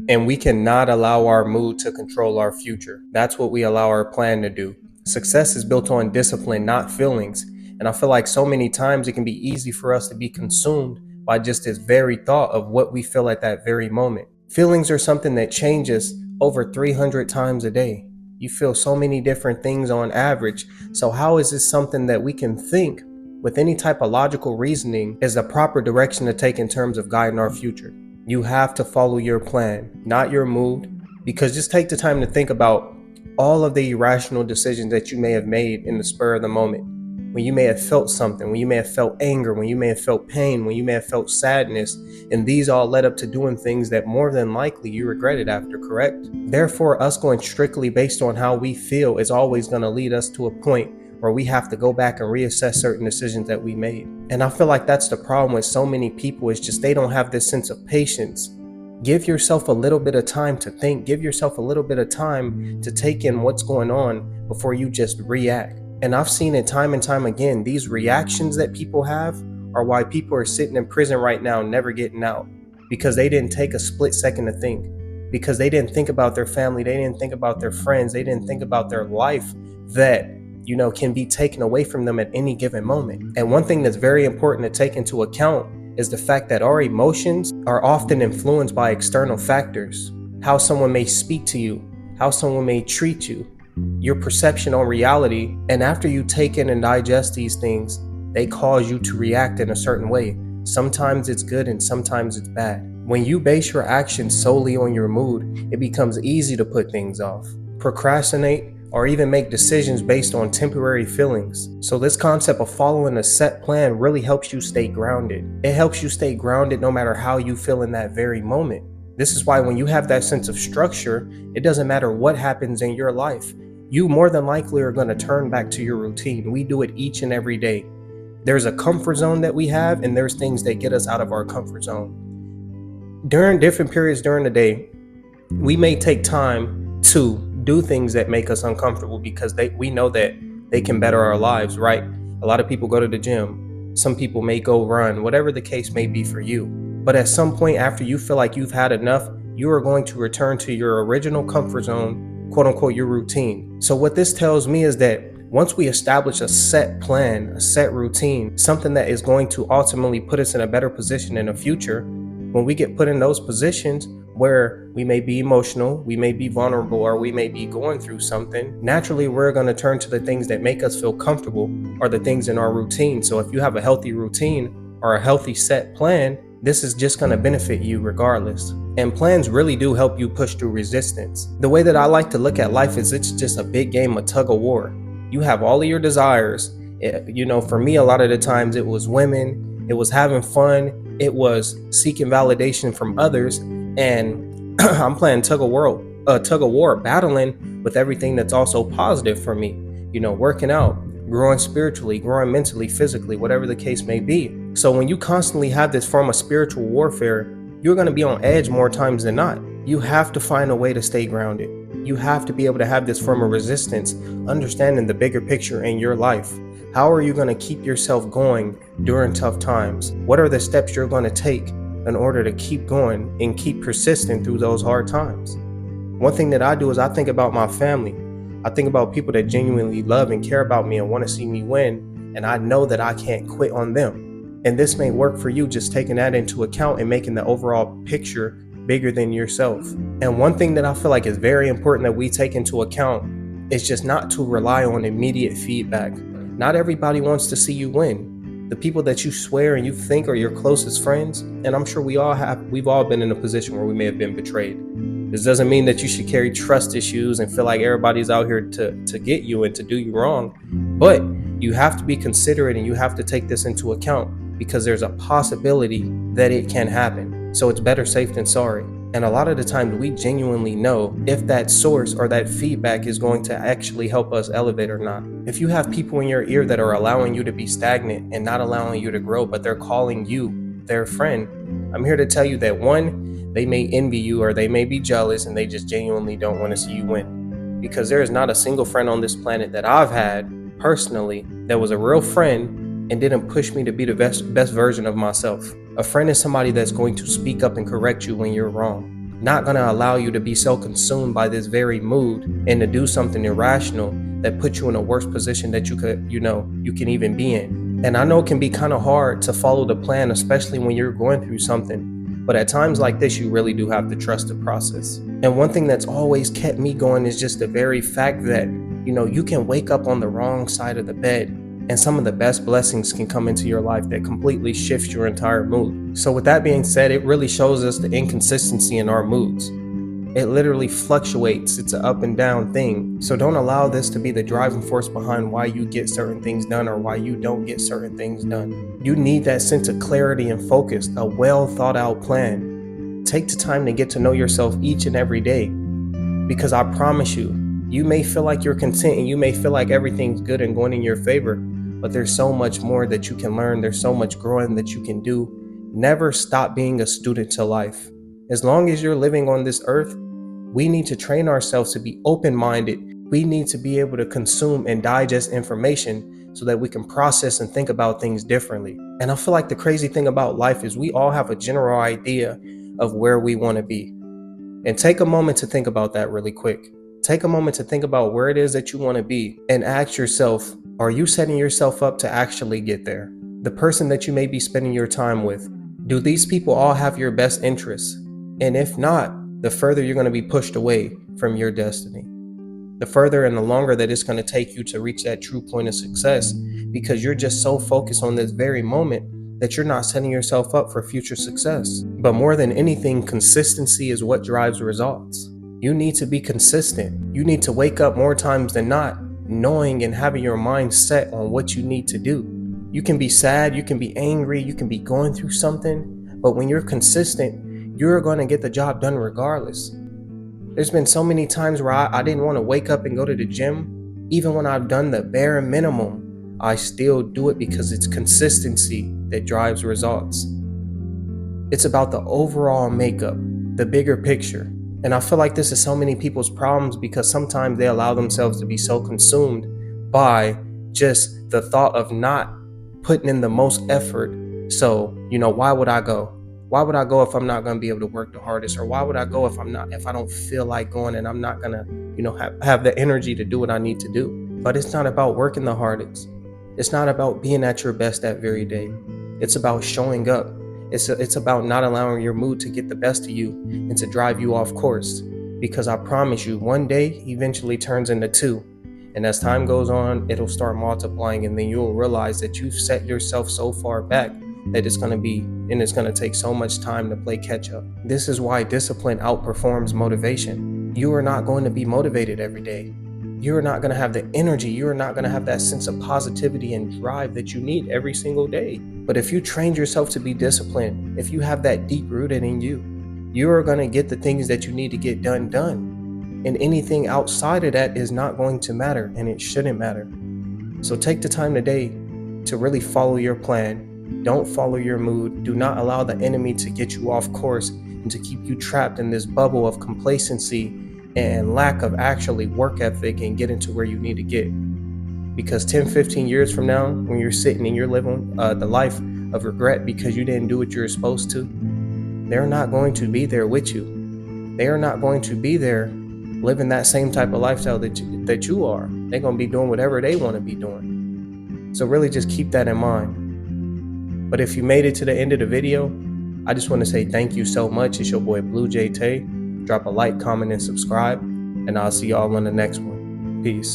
And we cannot allow our mood to control our future. That's what we allow our plan to do. Success is built on discipline, not feelings. And I feel like so many times it can be easy for us to be consumed by just this very thought of what we feel at that very moment. Feelings are something that changes over 300 times a day. You feel so many different things on average. So, how is this something that we can think with any type of logical reasoning is the proper direction to take in terms of guiding our future? You have to follow your plan, not your mood, because just take the time to think about all of the irrational decisions that you may have made in the spur of the moment. When you may have felt something, when you may have felt anger, when you may have felt pain, when you may have felt sadness, and these all led up to doing things that more than likely you regretted after, correct? Therefore, us going strictly based on how we feel is always going to lead us to a point where we have to go back and reassess certain decisions that we made. And I feel like that's the problem with so many people, is just they don't have this sense of patience. Give yourself a little bit of time to think. Give yourself a little bit of time to take in what's going on before you just react. And I've seen it time and time again. These reactions that people have are why people are sitting in prison right now, never getting out, because they didn't take a split second to think, because they didn't think about their family, they didn't think about their friends, they didn't think about their life that can be taken away from them at any given moment. And one thing that's very important to take into account is the fact that our emotions are often influenced by external factors. How someone may speak to you, how someone may treat you, your perception on reality. And after you take in and digest these things, they cause you to react in a certain way. Sometimes it's good and sometimes it's bad. When you base your actions solely on your mood, it becomes easy to put things off, procrastinate, or even make decisions based on temporary feelings. So this concept of following a set plan really helps you stay grounded. It helps you stay grounded no matter how you feel in that very moment. This is why when you have that sense of structure, it doesn't matter what happens in your life. You more than likely are going to turn back to your routine. We do it each and every day. There's a comfort zone that we have, and there's things that get us out of our comfort zone. During different periods during the day, we may take time to do things that make us uncomfortable because we know that they can better our lives, right? A lot of people go to the gym. Some people may go run, whatever the case may be for you. But at some point after you feel like you've had enough, you are going to return to your original comfort zone, quote unquote, your routine. So what this tells me is that once we establish a set plan, a set routine, something that is going to ultimately put us in a better position in the future, when we get put in those positions where we may be emotional, we may be vulnerable, or we may be going through something, naturally we're going to turn to the things that make us feel comfortable or the things in our routine. So if you have a healthy routine or a healthy set plan, this is just going to benefit you regardless. And plans really do help you push through resistance. The way that I like to look at life is it's just a big game of tug of war. You have all of your desires. For me, a lot of the times it was women, it was having fun, it was seeking validation from others, and I'm playing tug of war, battling with everything that's also positive for me. Working out, growing spiritually, growing mentally, physically, whatever the case may be. So when you constantly have this form of spiritual warfare, you're going to be on edge more times than not. You have to find a way to stay grounded. You have to be able to have this form of resistance, understanding the bigger picture in your life. How are you going to keep yourself going during tough times? What are the steps you're going to take in order to keep going and keep persistent through those hard times? One thing that I do is I think about my family. I think about people that genuinely love and care about me and want to see me win, and I know that I can't quit on them. And this may work for you, just taking that into account and making the overall picture bigger than yourself. And one thing that I feel like is very important that we take into account is just not to rely on immediate feedback. Not everybody wants to see you win. The people that you swear and you think are your closest friends, and I'm sure we've all been in a position where we may have been betrayed. This doesn't mean that you should carry trust issues and feel like everybody's out here to get you and to do you wrong. But you have to be considerate and you have to take this into account because there's a possibility that it can happen. So it's better safe than sorry. And a lot of the times we genuinely know if that source or that feedback is going to actually help us elevate or not. If you have people in your ear that are allowing you to be stagnant and not allowing you to grow, but they're calling you their friend, I'm here to tell you that one, they may envy you or they may be jealous and they just genuinely don't want to see you win. Because there is not a single friend on this planet that I've had personally that was a real friend and didn't push me to be the best version of myself. A friend is somebody that's going to speak up and correct you when you're wrong. not going to allow you to be so consumed by this very mood and to do something irrational that puts you in a worse position that you could, you can even be in. And I know it can be kind of hard to follow the plan, especially when you're going through something. But at times like this, you really do have to trust the process. And one thing that's always kept me going is just the very fact that, you can wake up on the wrong side of the bed and some of the best blessings can come into your life that completely shift your entire mood. So with that being said, it really shows us the inconsistency in our moods. It literally fluctuates. It's an up and down thing. So don't allow this to be the driving force behind why you get certain things done or why you don't get certain things done. You need that sense of clarity and focus, a well thought out plan. Take the time to get to know yourself each and every day, because I promise you, you may feel like you're content and you may feel like everything's good and going in your favor, but there's so much more that you can learn. There's so much growing that you can do. Never stop being a student to life. As long as you're living on this earth, we need to train ourselves to be open-minded. We need to be able to consume and digest information so that we can process and think about things differently. And I feel like the crazy thing about life is we all have a general idea of where we want to be. And take a moment to think about that really quick. Take a moment to think about where it is that you want to be and ask yourself, are you setting yourself up to actually get there? The person that you may be spending your time with, do these people all have your best interests? And if not, the further you're going to be pushed away from your destiny. The further and the longer that it's going to take you to reach that true point of success, because you're just so focused on this very moment that you're not setting yourself up for future success. But more than anything, consistency is what drives results. You need to be consistent. You need to wake up more times than not, knowing and having your mind set on what you need to do. You can be sad, you can be angry, you can be going through something, but when you're consistent, you're going to get the job done regardless. There's been so many times where I didn't want to wake up and go to the gym. Even when I've done the bare minimum, I still do it because it's consistency that drives results. It's about the overall makeup, the bigger picture. And I feel like this is so many people's problems because sometimes they allow themselves to be so consumed by just the thought of not putting in the most effort. So, why would I go? Why would I go if I'm not going to be able to work the hardest? Or why would I go if I don't feel like going and I'm not going to, have the energy to do what I need to do? But it's not about working the hardest. It's not about being at your best that very day. It's about showing up. It's about not allowing your mood to get the best of you and to drive you off course. Because I promise you, one day eventually turns into two. And as time goes on, it'll start multiplying, and then you'll realize that you've set yourself so far back that it's going to take so much time to play catch up. This is why discipline outperforms motivation. You are not going to be motivated every day. You are not going to have the energy. You are not going to have that sense of positivity and drive that you need every single day. But if you train yourself to be disciplined, if you have that deep rooted in you, you are going to get the things that you need to get done. And anything outside of that is not going to matter, and it shouldn't matter. So take the time today to really follow your plan. Don't follow your mood. Do not allow the enemy to get you off course and to keep you trapped in this bubble of complacency and lack of actually work ethic and get into where you need to get. Because 10, 15 years from now, when you're sitting and you're living the life of regret because you didn't do what you were supposed to, they're not going to be there with you. They are not going to be there living that same type of lifestyle that you are. They're going to be doing whatever they want to be doing. So really just keep that in mind. But if you made it to the end of the video, I just want to say thank you so much. It's your boy Blue Jay Tay. Drop a like, comment, and subscribe, and I'll see y'all on the next one. Peace.